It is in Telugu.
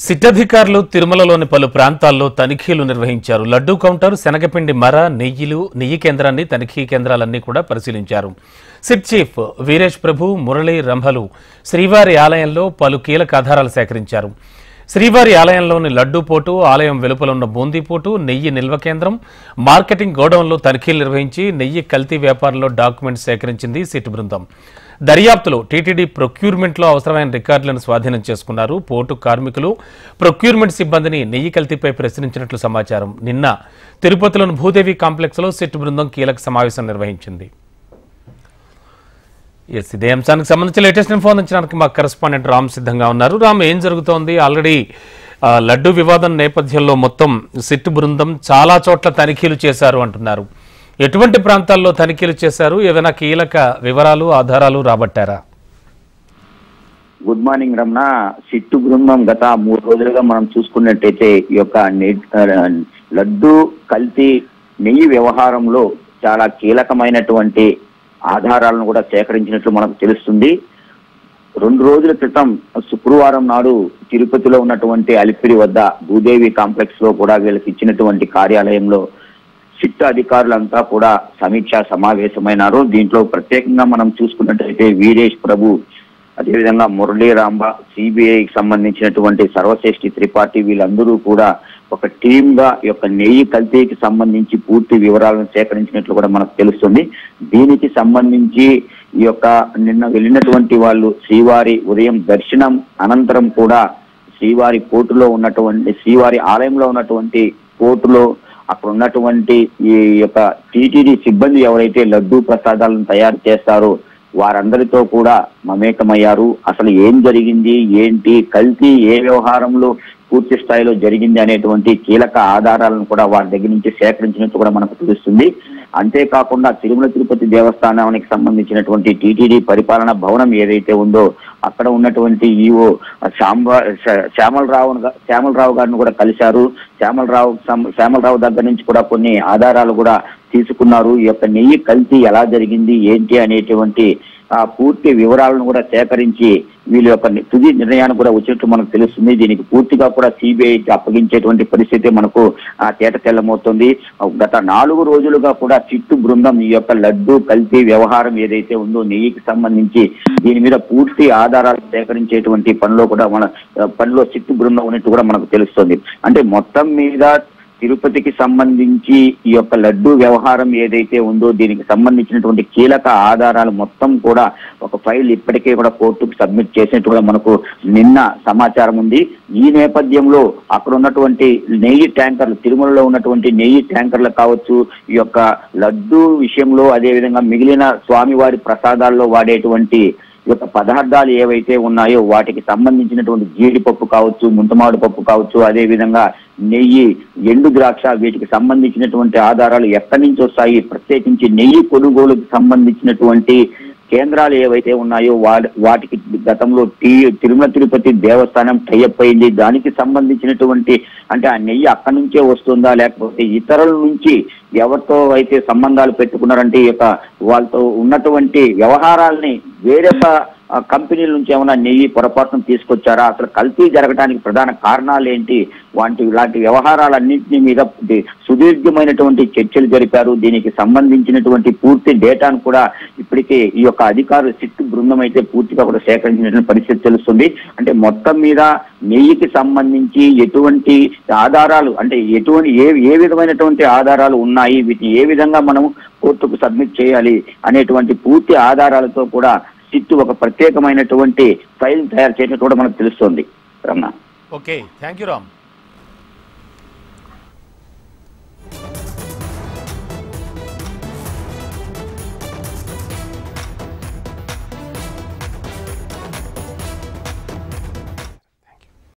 సిట్ అధికారులు తిరుమలలోని పలు ప్రాంతాల్లో తనిఖీలు నిర్వహించారు. లడ్డూ కౌంటర్, శనగపిండి మర, నెయ్యి కేంద్రాన్ని తనిఖీ కేంద్రాలన్నీ కూడా పరిశీలించారు. సిట్ చీఫ్ వీరేష్ ప్రభు, మురళీ రంభలు శ్రీవారి ఆలయంలో పలు కీలక ఆధారాలు సేకరించారు. శ్రీవారి ఆలయంలోని లడ్డూ పోటు, ఆలయం వెలుపల ఉన్న బూందీపోటు, నెయ్యి నిల్వ కేంద్రం, మార్కెటింగ్ గోడౌన్లో తనిఖీలు నిర్వహించి నెయ్యి కల్తీ వ్యాపారంలో డాక్యుమెంట్స్ సేకరించింది సిట్ బృందం. దర్యాప్తులో టీటీడీ ప్రొక్యూర్మెంట్లో అవసరమైన రికార్డులను స్వాధీనం చేసుకున్నారు. పోర్టు కార్మికులు, ప్రొక్యూర్మెంట్ సిబ్బందిని నెయ్యి కల్తీపై ప్రశ్నించినట్లు సమాచారం. నిన్న తిరుపతిలోని భూదేవి కాంప్లెక్స్లో సిట్ బృందం కీలక సమావేశం నిర్వహించింది. ఇదే అంశానికి సంబంధించి లేటెస్ట్ ఇన్ఫో అందించడానికి మా కరెస్పాండెంట్ రామ్ సిద్ధంగా ఉన్నారు. రామ్, ఏం జరుగుతోంది? ఆల్రెడీ లడ్డు వివాదం నేపథ్యంలో మొత్తం సిట్ బృందం చాలా చోట్ల తనిఖీలు చేశారు అంటున్నారు. ఎటువంటి ప్రాంతాల్లో తనిఖీలు చేశారు? ఏమైనా కీలక వివరాలు, ఆధారాలు రాబట్టారా? Good morning Ramana. సిట్టు బృందం గత 3 రోజులుగా మనం చూసుకున్నట్టయితే ఈ యొక్క లడ్డు కల్తీ నెయ్యి వ్యవహారంలో చాలా కీలకమైనటువంటి ఆధారాలను కూడా సేకరించినట్లు మనకు తెలుస్తుంది. 2 రోజుల క్రితం శుక్రవారం నాడు తిరుపతిలో ఉన్నటువంటి అలిపిరి వద్ద భూదేవి కాంప్లెక్స్ లో కూడా వీళ్ళకి ఇచ్చినటువంటి కార్యాలయంలో సిట్ అధికారులంతా కూడా సమీక్షా సమావేశమైనారు. దీంట్లో ప్రత్యేకంగా మనం చూసుకున్నట్లయితే వీరేష్ ప్రభు, అదేవిధంగా మురళీ రాంబ, సిబిఐకి సంబంధించినటువంటి సర్వశ్రేష్ఠి త్రిపాఠి, వీళ్ళందరూ కూడా ఒక టీమ్ గా ఈ యొక్క నెయ్యి కల్తీకి సంబంధించి పూర్తి వివరాలను సేకరించినట్లు కూడా మనకు తెలుస్తుంది. దీనికి సంబంధించి ఈ యొక్క నిన్న వెళ్ళినటువంటి వాళ్ళు శ్రీవారి ఉదయం దర్శనం అనంతరం కూడా శ్రీవారి పోర్టులో ఉన్నటువంటి, శ్రీవారి ఆలయంలో ఉన్నటువంటి పోర్టులో అక్కడ ఉన్నటువంటి ఈ యొక్క టీటీడీ సిబ్బంది ఎవరైతే లడ్డూ ప్రసాదాలను తయారు చేస్తారో వారందరితో కూడా మమేకమయ్యారు. అసలు ఏం జరిగింది, ఏంటి, కల్తీ ఏ వ్యవహారంలో పూర్తి స్థాయిలో జరిగింది అనేటువంటి కీలక ఆధారాలను కూడా వారి దగ్గర నుంచి సేకరించినట్టు కూడా మనకు తెలుస్తుంది. అంతేకాకుండా తిరుమల తిరుపతి దేవస్థానానికి సంబంధించినటువంటి టీటీడీ పరిపాలనా భవనం ఏదైతే ఉందో అక్కడ ఉన్నటువంటి ఈఓ శ్యామలరావు గారిని కూడా కలిశారు. శ్యామలరావు దగ్గర నుంచి కూడా కొన్ని ఆధారాలు కూడా తీసుకున్నారు. ఈ యొక్క నెయ్యి కల్తీ ఎలా జరిగింది, ఏంటి అనేటువంటి పూర్తి వివరాలను కూడా సేకరించి వీళ్ళ యొక్క తుది నిర్ణయాన్ని కూడా వచ్చినట్టు మనకు తెలుస్తుంది. దీనికి పూర్తిగా కూడా సిబిఐకి అప్పగించేటువంటి పరిస్థితి మనకు తేట తెల్లమవుతుంది. గత 4 రోజులుగా కూడా సిట్టు బృందం ఈ యొక్క లడ్డు కల్తీ వ్యవహారం ఏదైతే ఉందో నెయ్యికి సంబంధించి దీని మీద పూర్తి ఆధారాలు సేకరించేటువంటి పనిలో సిట్టు బృందం ఉన్నట్టు కూడా మనకు తెలుస్తుంది. అంటే మొత్తం మీద తిరుపతికి సంబంధించి ఈ యొక్క లడ్డూ వ్యవహారం ఏదైతే ఉందో దీనికి సంబంధించినటువంటి కీలక ఆధారాలు మొత్తం కూడా ఒక ఫైల్ ఇప్పటికే కూడా కోర్టుకు సబ్మిట్ చేసినట్టు కూడా మనకు నిన్న సమాచారం ఉంది. ఈ నేపథ్యంలో అక్కడ ఉన్నటువంటి నెయ్యి ట్యాంకర్లు, తిరుమలలో ఉన్నటువంటి నెయ్యి ట్యాంకర్లు కావచ్చు, ఈ యొక్క లడ్డూ విషయంలో, అదేవిధంగా మిగిలిన స్వామివారి ప్రసాదాల్లో వాడేటువంటి ఈ యొక్క పదార్థాలు ఏవైతే ఉన్నాయో వాటికి సంబంధించినటువంటి జీడిపప్పు కావచ్చు, ముంతమాడు పప్పు కావచ్చు, అదేవిధంగా నెయ్యి, ఎండు ద్రాక్ష, వీటికి సంబంధించినటువంటి ఆధారాలు ఎక్కడి నుంచి వస్తాయి, ప్రత్యేకించి నెయ్యి కొనుగోలుకు సంబంధించినటువంటి కేంద్రాలు ఏవైతే ఉన్నాయో వాటికి గతంలో తిరుమల తిరుపతి దేవస్థానం టైఅప్ అయింది. దానికి సంబంధించినటువంటి అంటే ఆ నెయ్యి అక్కడి నుంచే వస్తుందా లేకపోతే ఇతరుల నుంచి ఎవరితో అయితే సంబంధాలు పెట్టుకున్నారంటే ఈ యొక్క వాళ్ళతో ఉన్నటువంటి వ్యవహారాలని వేరే కంపెనీల నుంచి ఏమైనా నెయ్యి పొరపాటును తీసుకొచ్చారా, అసలు కల్తీ జరగడానికి ప్రధాన కారణాలు ఏంటి, ఇలాంటి వ్యవహారాలన్నింటినీ మీద సుదీర్ఘమైనటువంటి చర్చలు జరిపారు. దీనికి సంబంధించినటువంటి పూర్తి డేటాను కూడా ఇప్పటికే ఈ యొక్క అధికారులు సిట్టు బృందం అయితే పూర్తిగా కూడా సేకరించినటువంటి పరిస్థితి తెలుస్తుంది. అంటే మొత్తం మీద నెయ్యికి సంబంధించి ఎటువంటి ఆధారాలు, అంటే ఏ విధమైనటువంటి ఆధారాలు ఉన్నాయి, వీటిని ఏ విధంగా మనం కోర్టుకు సబ్మిట్ చేయాలి అనేటువంటి పూర్తి ఆధారాలతో కూడా సిట్టు ఒక ప్రత్యేకమైనటువంటి ఫైల్ తయారు చేసినట్టు కూడా మనకు తెలుస్తోంది. Ramana. Okay, thank you Ram.